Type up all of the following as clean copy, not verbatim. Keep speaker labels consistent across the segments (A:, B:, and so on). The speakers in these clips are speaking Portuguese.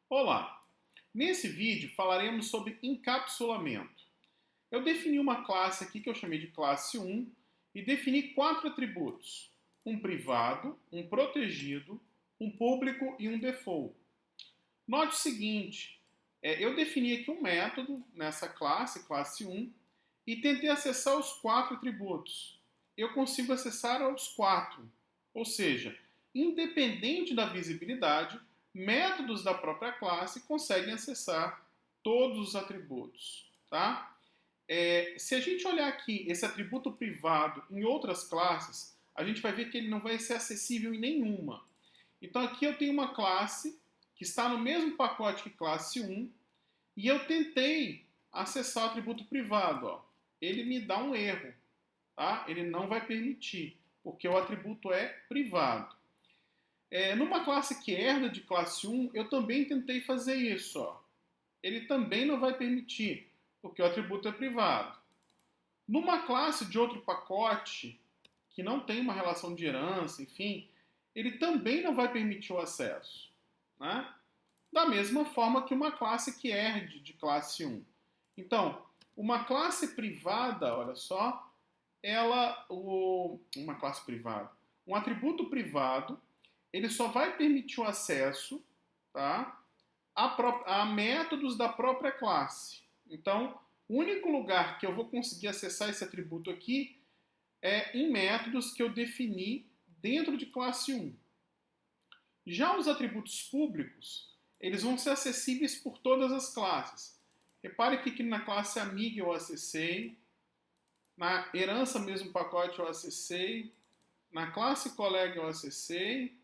A: Olá! Nesse vídeo falaremos sobre encapsulamento. Eu defini uma classe aqui que eu chamei de classe 1 e defini 4 atributos: um privado, um protegido, um público e um default. Note o seguinte, eu defini aqui um método nessa classe 1, e tentei acessar os 4 atributos. Eu consigo acessar os 4, ou seja, independente da visibilidade, métodos da própria classe conseguem acessar todos os atributos. Tá? Se a gente olhar aqui esse atributo privado em outras classes, a gente vai ver que ele não vai ser acessível em nenhuma. Então aqui eu tenho uma classe que está no mesmo pacote que classe 1 e eu tentei acessar o atributo privado. Ó. Ele me dá um erro. Tá? Ele não vai permitir, porque o atributo é privado. Numa classe que herda de classe 1, eu também tentei fazer isso. Ó. Ele também não vai permitir, porque o atributo é privado. Numa classe de outro pacote, que não tem uma relação de herança, enfim, ele também não vai permitir o acesso. Né? Da mesma forma que uma classe que herde de classe 1. Então, uma classe privada, olha só, uma classe privada, um atributo privado, ele só vai permitir o acesso, tá, a métodos da própria classe. Então, o único lugar que eu vou conseguir acessar esse atributo aqui é em métodos que eu defini dentro de classe 1. Já os atributos públicos, eles vão ser acessíveis por todas as classes. Repare que aqui na classe amiga eu acessei, na herança mesmo pacote eu acessei, na classe colega eu acessei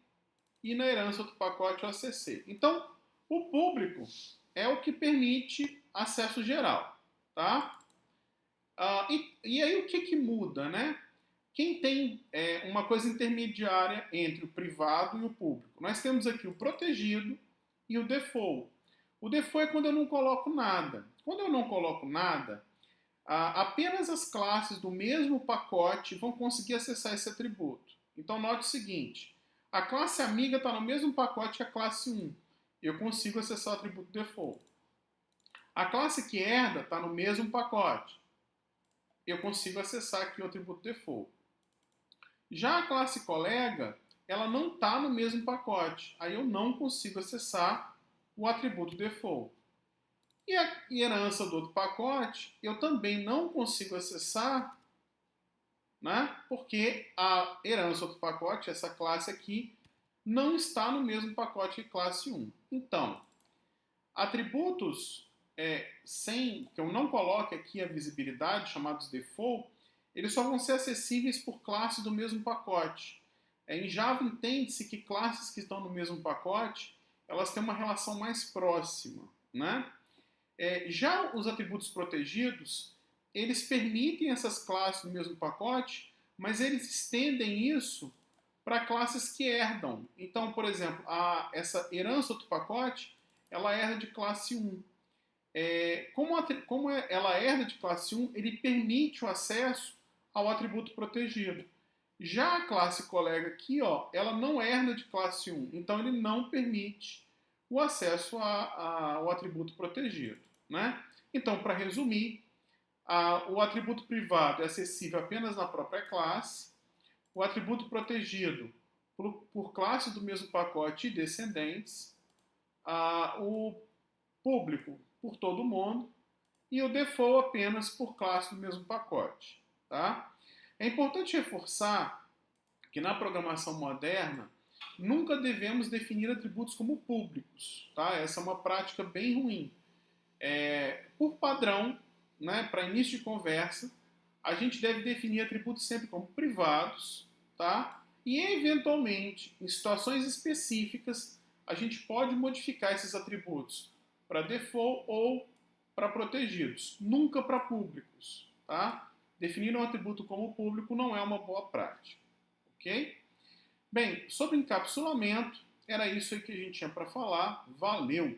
A: e na herança outro pacote eu acessei. Então, o público é o que permite acesso geral, tá? E aí o que muda, né? Quem tem uma coisa intermediária entre o privado e o público? Nós temos aqui o protegido e o default. O default é quando eu não coloco nada. Quando eu não coloco nada, apenas as classes do mesmo pacote vão conseguir acessar esse atributo. Então note o seguinte, a classe amiga está no mesmo pacote que a classe 1. Eu consigo acessar o atributo default. A classe que herda está no mesmo pacote. Eu consigo acessar aqui o atributo default. Já a classe colega, ela não está no mesmo pacote. Aí eu não consigo acessar o atributo default. E a herança do outro pacote, eu também não consigo acessar, né? Porque a herança do outro pacote, essa classe aqui, não está no mesmo pacote que classe 1. Então, atributos sem que eu não coloque aqui a visibilidade, chamados default, eles só vão ser acessíveis por classes do mesmo pacote. Em Java entende-se que classes que estão no mesmo pacote, elas têm uma relação mais próxima, né? Já os atributos protegidos, eles permitem essas classes no mesmo pacote, mas eles estendem isso para classes que herdam. Então, por exemplo, essa herança do pacote, ela herda de classe 1. Como ela herda de classe 1, ele permite o acesso ao atributo protegido. Já a classe colega aqui, ó, ela não herda de classe 1, então ele não permite o acesso ao atributo protegido. Né? Então, para resumir, o atributo privado é acessível apenas na própria classe, o atributo protegido por classes do mesmo pacote e descendentes, o público por todo mundo e o default apenas por classe do mesmo pacote. Tá? É importante reforçar que na programação moderna nunca devemos definir atributos como públicos. Tá? Essa é uma prática bem ruim. Por padrão, né, para início de conversa, a gente deve definir atributos sempre como privados, tá? E eventualmente, em situações específicas, a gente pode modificar esses atributos para default ou para protegidos, nunca para públicos, tá? Definir um atributo como público não é uma boa prática, ok? Bem, sobre encapsulamento, era isso aí que a gente tinha para falar. Valeu!